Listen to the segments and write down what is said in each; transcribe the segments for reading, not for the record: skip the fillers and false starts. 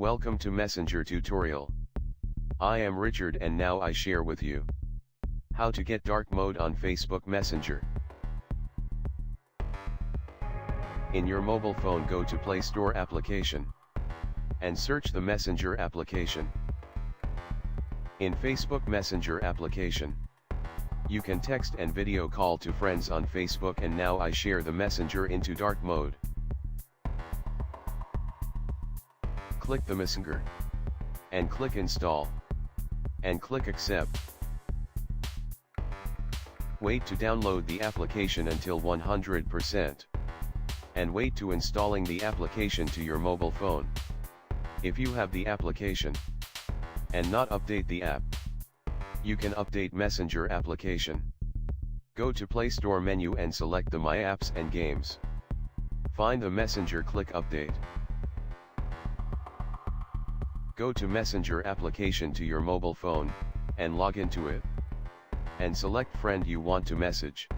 Welcome to Messenger tutorial. I am Richard and now I share with you how to get dark mode on Facebook Messenger. In your mobile phone, go to Play Store application and search the Messenger application. In Facebook Messenger application, you can text and video call to friends on Facebook, and now I share the Messenger into dark mode. Click the Messenger and click Install and click Accept. Wait to download the application until 100% and wait to installing the application to your mobile phone. If you have the application and not update the app, you can update Messenger application. Go to Play Store menu and select the My Apps and Games. Find the Messenger, click Update. Go to Messenger application to your mobile phone, and log into it. And select friend you want to message.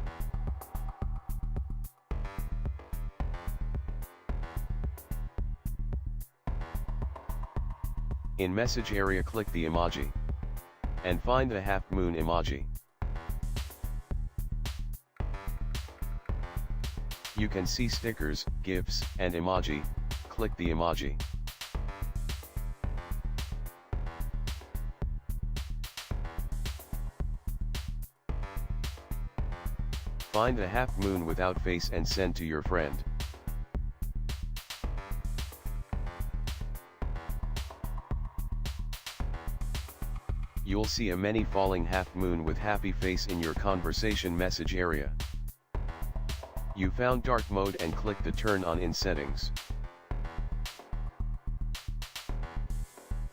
In message area, click the emoji. And find the half moon emoji. You can see stickers, GIFs, and emoji. Click the emoji. Find the half moon without face and send to your friend. You'll see a many falling half moon with happy face in your conversation message area. You found dark mode and click the turn on in settings.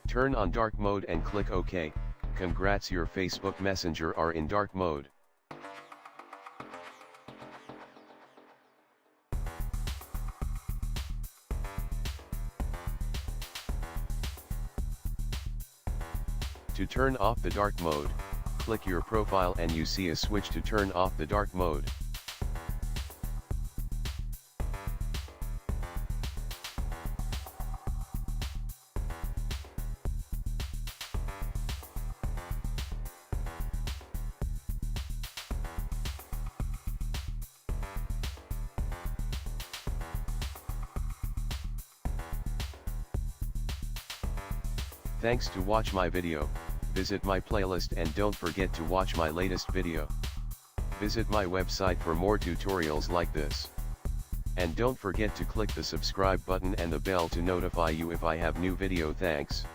Turn on dark mode and click OK. Congrats, your Facebook Messenger are in dark mode. To turn off the dark mode, click your profile and you see a switch to turn off the dark mode. Thanks to watch my video. Visit my playlist and don't forget to watch my latest video. Visit my website for more tutorials like this. And don't forget to click the subscribe button and the bell to notify you if I have new video. Thanks.